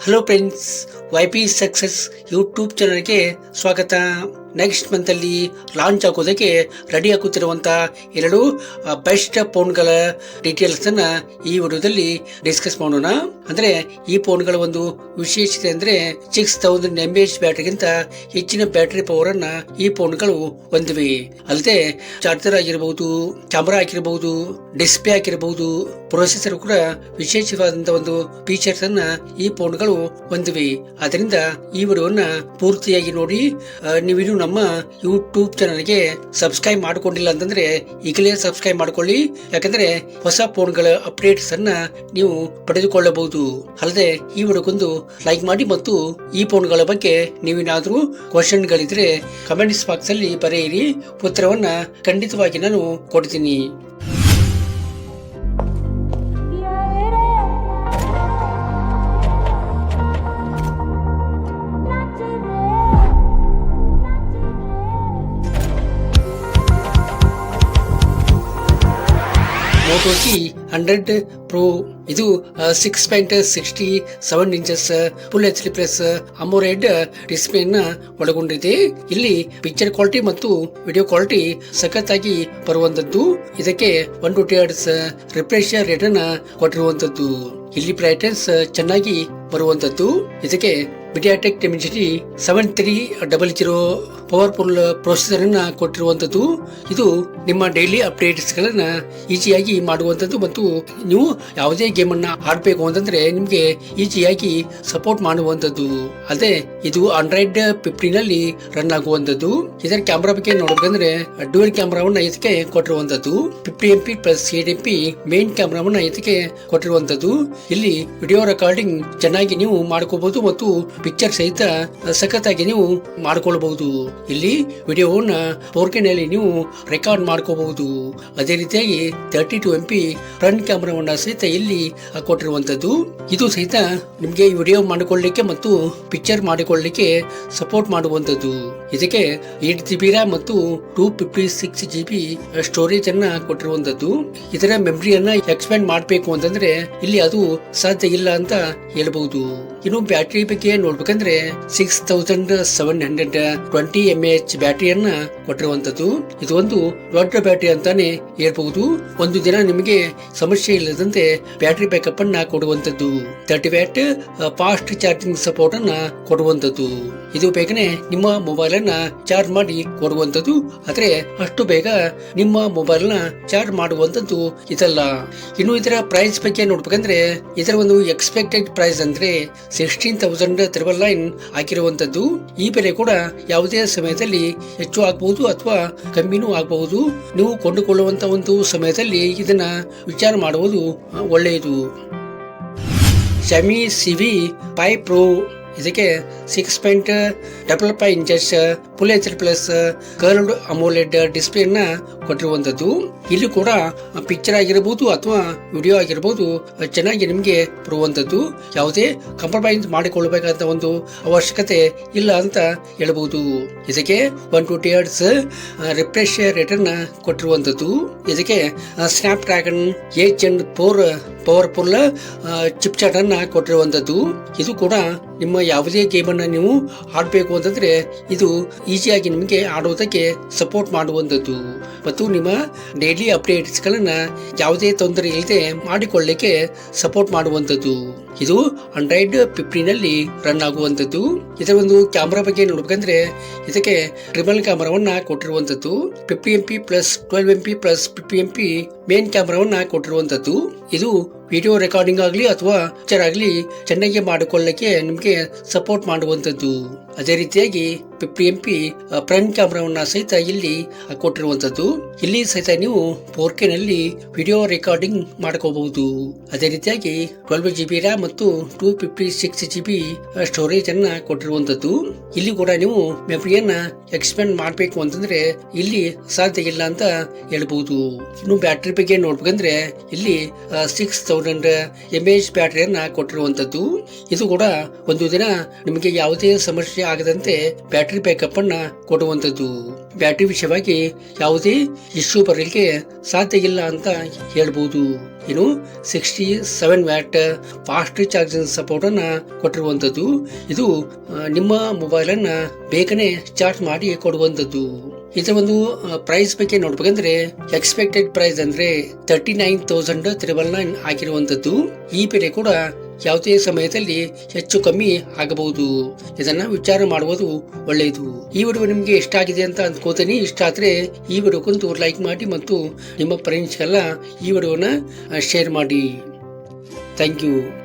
Hello friends, YP success YouTube ಚಾನಲ್ಗೆ ಸ್ವಾಗತ. Next ಮಂತಲ್ಲಿ launch ಆಗೋದಕ್ಕೆ ರೆಡಿ ಆಗುತ್ತಿರುವಂಥ ಎರಡು ಬೆಸ್ಟ್ ಫೋನ್ಗಳ ಡೀಟೇಲ್ಸನ್ನು ಈ ವಿಡಿಯೋದಲ್ಲಿ ಡಿಸ್ಕಸ್ ಮಾಡೋಣ. ಅಂದರೆ ಈ ಫೋನ್ಗಳ ಒಂದು ವಿಶೇಷತೆ ಅಂದರೆ 6000 mAh ಬ್ಯಾಟರಿಗಿಂತ ಹೆಚ್ಚಿನ ಬ್ಯಾಟರಿ ಪವರನ್ನು ಈ ಫೋನ್ಗಳು ಹೊಂದಿವೆ. ಅಲ್ಲದೆ ಚಾರ್ಜರ್ ಆಗಿರಬಹುದು, ಕ್ಯಾಮರಾ ಆಗಿರಬಹುದು, ಡಿಸ್ಪ್ಲೇ ಆಗಿರಬಹುದು, ಪ್ರೊಸೆಸರ್ ಕೂಡ ವಿಶೇಷವಾದಂತಹ ಒಂದು ಫೀಚರ್ಸ್ ಅನ್ನ ಈ ಫೋನ್ಗಳು ಹೊಂದಿವೆ. ಅದರಿಂದ ಈ ವಿಡಿಯೋನ ಪೂರ್ತಿಯಾಗಿ ನೋಡಿ. ನೀವಿನ್ನು ನಮ್ಮ ಯೂಟ್ಯೂಬ್ ಚಾನಲ್ಗೆ ಸಬ್ಸ್ಕ್ರೈಬ್ ಮಾಡಿಕೊಂಡಿಲ್ಲ ಅಂತಂದ್ರೆ ಈಗಲೇ ಸಬ್ಸ್ಕ್ರೈಬ್ ಮಾಡ್ಕೊಳ್ಳಿ. ಯಾಕಂದ್ರೆ ಹೊಸ ಫೋನ್ಗಳ ಅಪ್ಡೇಟ್ಸ್ ಅನ್ನ ನೀವು ಪಡೆದುಕೊಳ್ಳಬಹುದು. ಅಲ್ಲದೆ ಈ ವಿಡಿಯೋಗೊಂದು ಲೈಕ್ ಮಾಡಿ ಮತ್ತು ಈ ಫೋನ್ಗಳ ಬಗ್ಗೆ ನೀವೇನಾದ್ರೂ ಕ್ವಶನ್ ಗಳಿದ್ರೆ ಕಮೆಂಟ್ಸ್ ಬಾಕ್ಸ್ ಅಲ್ಲಿ ಬರೆಯಿರಿ. ಉತ್ತರವನ್ನ ಖಂಡಿತವಾಗಿ ನಾನು ಕೊಡ್ತೀನಿ. Moto G100 Pro ಇದು 6.67 inches full HD plus AMOLED ಡಿಸ್ಪ್ಲೇನ ಒಳಗೊಂಡಿದೆ. ಇಲ್ಲಿ ಪಿಕ್ಚರ್ ಕ್ವಾಲಿಟಿ ಮತ್ತು ವಿಡಿಯೋ ಕ್ವಾಲಿಟಿ ಸಖತ್ತಾಗಿ ಬರುವಂತದ್ದು. ಇದಕ್ಕೆ 120 Hz ರಿಫ್ರೆಶ್ ರೇಟ್ ಅನ್ನ ಕೊಟ್ಟಿರುವಂತದ್ದು. ಇಲ್ಲಿ ಬ್ರೈಟ್ನೆಸ್ ಚೆನ್ನಾಗಿ ಬರುವಂತದ್ದು. ಇದಕ್ಕೆ MediaTek Dimensity 7300 ಪವರ್ಫುಲ್ ಪ್ರೊಸೆಸರ್ ಅನ್ನ ಕೊಟ್ಟಿರುವಂತದ್ದು. ಇದು ನಿಮ್ಮ ಡೈಲಿ ಅಪ್ಡೇಟ್ಸ್ ಗಳನ್ನ ಈಸಿಯಾಗಿ ಮಾಡುವಂತದ್ದು ಮತ್ತು ನೀವು ಯಾವುದೇ ಗೇಮ್ ಅನ್ನ ಆಡ್ಬೇಕು ಅಂತಂದ್ರೆ ನಿಮ್ಗೆ ಈಸಿಯಾಗಿ ಸಪೋರ್ಟ್ ಮಾಡುವಂತದ್ದು. ಅದೇ ಇದು Android 15 ನಲ್ಲಿ ರನ್ ಆಗುವಂತದ್ದು. ಇದರ ಕ್ಯಾಮ್ರಾ ಬಗ್ಗೆ ನೋಡಬೇಕಂದ್ರೆ ಡ್ಯುಯಲ್ ಕ್ಯಾಮ್ರಾವನ್ನ ಇದಕ್ಕೆ ಕೊಟ್ಟಿರುವಂತದ್ದು. 50MP ಪ್ಲಸ್ 8MP ಮೇನ್ ಕ್ಯಾಮ್ರಾವನ್ನ ಇದಕ್ಕೆ ಕೊಟ್ಟಿರುವಂತದ್ದು. ಇಲ್ಲಿ ವಿಡಿಯೋ ರೆಕಾರ್ಡಿಂಗ್ ಚೆನ್ನಾಗಿ ನೀವು ಮಾಡ್ಕೋಬಹುದು ಮತ್ತು ಪಿಕ್ಚರ್ ಸಹಿತ ಸಖತ್ತಾಗಿ ನೀವು ಮಾಡ್ಕೊಳ್ಬಹುದು. ಇಲ್ಲಿ ವಿಡಿಯೋವನ್ನ 4K ನಲ್ಲಿ ನೀವು ರೆಕಾರ್ಡ್ ಮಾಡ್ಕೋಬಹುದು. ಅದೇ ರೀತಿಯಾಗಿ 32MP ಫ್ರಂಟ್ ಕ್ಯಾಮ್ರಾವನ್ನ ಸಹಿತ ಇಲ್ಲಿ ಕೊಟ್ಟಿರುವಂತದ್ದು. ಇದು ಸಹಿತ ನಿಮ್ಗೆ ವಿಡಿಯೋ ಮಾಡಿಕೊಳ್ಳಲಿಕ್ಕೆ ಮತ್ತು ಪಿಕ್ಚರ್ ಮಾಡಿಕೊಳ್ಳಲಿಕ್ಕೆ ಸಪೋರ್ಟ್ ಮಾಡುವಂತದ್ದು. ಇದಕ್ಕೆ 8GB RAM ಮತ್ತು 256GB ಸ್ಟೋರೇಜ್ ಅನ್ನ ಕೊಟ್ಟಿರುವಂತದ್ದು. ಇದರ ಮೆಮರಿಯನ್ನ ಎಕ್ಸ್ಪ್ಯಾಂಡ್ ಮಾಡಬೇಕು ಅಂತಂದ್ರೆ ಇಲ್ಲಿ ಅದು ಸಾಧ್ಯ ಇಲ್ಲ ಅಂತ ಹೇಳ್ಬಹುದು. ಇನ್ನು ಬ್ಯಾಟರಿ ಬಗ್ಗೆ ನೋಡ್ಬೇಕಂದ್ರೆ 6720 mAh ಬ್ಯಾಟರಿಯನ್ನ ಕೊಟ್ಟಿರುವಂತದ್ದು. ಇದು ಒಂದು ದೊಡ್ಡ ಬ್ಯಾಟರಿ ಅಂತಾನೆ ಹೇಳ್ಬಹುದು. ಒಂದು ದಿನ ನಿಮಗೆ ಸಮಸ್ಯೆ ಇಲ್ಲದಂತೆ ಬ್ಯಾಟರಿ ಬ್ಯಾಕಪ್ ಅನ್ನ ಕೊಡುವಂತದ್ದು. 30W ಫಾಸ್ಟ್ ಚಾರ್ಜಿಂಗ್ ಸಪೋರ್ಟ್ ಅನ್ನ ಕೊಡುವಂತದ್ದು. ಇದು ಬೇಗನೆ ನಿಮ್ಮ ಮೊಬೈಲ್ ಅನ್ನ ಚಾರ್ಜ್ ಮಾಡಿ ಕೊಡುವಂತದ್ದು. ಆದ್ರೆ ಅಷ್ಟು ಬೇಗ ನಿಮ್ಮ ಮೊಬೈಲ್ ನ ಚಾರ್ಜ್ ಮಾಡುವಂತದ್ದು ಇದಲ್ಲ. ಇನ್ನು ಇದರ ಪ್ರೈಸ್ ಬಗ್ಗೆ ನೋಡ್ಬೇಕಂದ್ರೆ ಇದರ ಒಂದು ಎಕ್ಸ್ಪೆಕ್ಟೆಡ್ ಪ್ರೈಸ್ ಅಂದ್ರೆ 16,999 ಆಗಿರುವಂತದ್ದು. ಈ ಬೆಲೆ ಕೂಡ ಯಾವುದೇ ಸಮಯದಲ್ಲಿ ಹೆಚ್ಚು ಆಗಬಹುದು ಅಥವಾ ಕಮ್ಮಿನೂ ಆಗಬಹುದು. ನೀವು ಕೊಂಡುಕೊಳ್ಳುವಂತ ಒಂದು ಸಮಯದಲ್ಲಿ ಇದನ್ನ ವಿಚಾರ ಮಾಡುವುದು ಒಳ್ಳೆಯದು. Xiaomi CV5 Pro ಇದಕ್ಕೆ 6.55 inches full HD plus curved ಅಮೋಲೆಡ್ display ಅನ್ನ ಕೊಟ್ಟಿರುವಂತದ್ದು. ಇಲ್ಲಿ ಕೂಡ ಪಿಕ್ಚರ್ ಆಗಿರಬಹುದು ಅಥವಾ ವಿಡಿಯೋ ಆಗಿರಬಹುದು ಚೆನ್ನಾಗಿ ನಿಮ್ಗೆ ಬರುವಂತದ್ದು. ಯಾವುದೇ ಕಾಂಪ್ರಮೈಸ್ ಮಾಡಿಕೊಳ್ಳಬೇಕಾದ ಒಂದು ಅವಶ್ಯಕತೆ ಇಲ್ಲ ಅಂತ ಹೇಳ್ಬಹುದು. ಇದಕ್ಕೆ 120 Hz ರಿಫ್ರೆಶ್ ರೇಟ್ ಅನ್ನ ಕೊಟ್ಟಿರುವಂತದ್ದು. ಇದಕ್ಕೆ snap dragon 8 Gen 4 powerful chipset ಅನ್ನ ಕೊಟ್ಟಿರುವಂತದ್ದು. ಇದು ಕೂಡ ನಿಮ್ಮ ಯಾವುದೇ ಗೇಮ್ ಅನ್ನ ನೀವು ಆಡ್ಬೇಕು ಅಂತಂದ್ರೆ ಇದು ಈಸಿಯಾಗಿ ನಿಮಗೆ ಆಡೋದಕ್ಕೆ ಸಪೋರ್ಟ್ ಮಾಡುವಂತದ್ದು ಮತ್ತು ನಿಮ್ಮ ಡೈಲಿ ಅಪ್ಡೇಟ್ಸ್ ಗಳನ್ನ ಯಾವುದೇ ತೊಂದರೆ ಇಲ್ಲದೆ ಮಾಡಿಕೊಳ್ಳಲಿಕ್ಕೆ ಸಪೋರ್ಟ್ ಮಾಡುವಂತದ್ದು. ಇದು Android 15 ನಲ್ಲಿ ರನ್ ಆಗುವಂತದ್ದು. ಇದರ ಒಂದು ಕ್ಯಾಮ್ರಾ ಬಗ್ಗೆ ನೋಡ್ಬೇಕಂದ್ರೆ ಇದಕ್ಕೆ ಟ್ರಿಪಲ್ ಕ್ಯಾಮ್ರಾವನ್ನ ಕೊಟ್ಟಿರುವಂತದ್ದು. 50MP plus 12MP plus 50MP main ಕ್ಯಾಮ್ರಾವನ್ನ ಕೊಟ್ಟಿರುವಂತದ್ದು. ಇದು ವಿಡಿಯೋ ರೆಕಾರ್ಡಿಂಗ್ ಆಗಲಿ ಅಥವಾ ಪಿಕ್ಚರ್ ಆಗಲಿ ಚೆನ್ನಾಗಿ ಮಾಡಿಕೊಳ್ಳಲಿಕ್ಕೆ ನಿಮಗೆ ಸಪೋರ್ಟ್ ಮಾಡುವಂತದ್ದು. ಅದೇ ರೀತಿಯಾಗಿ 50MP ಫ್ರಂಟ್ ಕ್ಯಾಮ್ರಾವನ್ನ ಸಹಿತ ಇಲ್ಲಿ ಕೊಟ್ಟಿರುವಂತದ್ದು. ಇಲ್ಲಿ ಸಹಿತ ನೀವು 4K ನಲ್ಲಿ ವಿಡಿಯೋ ರೆಕಾರ್ಡಿಂಗ್ ಮಾಡ್ಕೋಬಹುದು. ಅದೇ ರೀತಿಯಾಗಿ 12GB RAM ಮತ್ತು 256GB ಸ್ಟೋರೇಜ್ ಅನ್ನ ಕೊಟ್ಟಿರುವಂತದ್ದು. ಇಲ್ಲಿ ಕೂಡ ನೀವು ಮೆಮರಿಯನ್ನ ಎಕ್ಸ್ಪ್ಯಾಂಡ್ ಮಾಡಬೇಕು ಅಂತಂದ್ರೆ ಇಲ್ಲಿ ಸಾಧ್ಯ ಇಲ್ಲ ಅಂತ ಹೇಳ್ಬಹುದು. ಇನ್ನು ಬ್ಯಾಟರಿ ಬಗ್ಗೆ ನೋಡ್ಬೇಕಂದ್ರೆ ಇಲ್ಲಿ 6000 mAh ಬ್ಯಾಟರಿಯನ್ನ ಕೊಟ್ಟಿರುವಂತದ್ದು. ಇದು ಕೂಡ ಒಂದು ದಿನ ನಿಮಗೆ ಯಾವುದೇ ಸಮಸ್ಯೆ ಆಗದಂತೆ ಬ್ಯಾಟರಿ ಬ್ಯಾಕಪ್ ಅನ್ನ ಕೊಡುವಂತದ್ದು. ಬ್ಯಾಟರಿ ವಿಷಯವಾಗಿ ಯಾವುದೇ ಇಶ್ಯೂ ಬರಲಿಕ್ಕೆ ಸಾಧ್ಯ ಇಲ್ಲ ಅಂತ ಹೇಳ್ಬಹುದು. ಇನ್ನು 67 ವ್ಯಾಟ್ ಫಾಸ್ಟ್ ಚಾರ್ಜಿಂಗ್ ಸಪೋರ್ಟ್ ಅನ್ನ ಕೊಟ್ಟಿರುವಂತದ್ದು. ಇದು ನಿಮ್ಮ ಮೊಬೈಲ್ ಅನ್ನ ಬೇಗನೆ ಚಾರ್ಜ್ ಮಾಡಿ ಕೊಡುವಂತದ್ದು. ಇದರ ಒಂದು ಪ್ರೈಸ್ ಬಗ್ಗೆ ನೋಡ್ಬೇಕಂದ್ರೆ ಎಕ್ಸ್ಪೆಕ್ಟೆಡ್ ಪ್ರೈಸ್ ಅಂದ್ರೆ 39,999 ಆಗಿರುವಂತದ್ದು. ಈ ಬೆಲೆ ಕೂಡ ಯಾವುದೇ ಸಮಯದಲ್ಲಿ ಹೆಚ್ಚು ಕಮ್ಮಿ ಆಗಬಹುದು. ಇದನ್ನ ವಿಚಾರ ಮಾಡುವುದು ಒಳ್ಳೆಯದು. ಈ ವಿಡಿಯೋ ನಿಮ್ಗೆ ಇಷ್ಟ ಆಗಿದೆ ಅಂತ ಅಂದ್ಕೋತೀನಿ. ಇಷ್ಟ ಆದ್ರೆ ಈ ವಿಡಿಯೋಕ್ಕಂತೂ ಲೈಕ್ ಮಾಡಿ ಮತ್ತು ನಿಮ್ಮ ಫ್ರೆಂಡ್ಸ್ಗೆಲ್ಲ ಈ ವಿಡಿಯೋನ ಶೇರ್ ಮಾಡಿ. Thank you.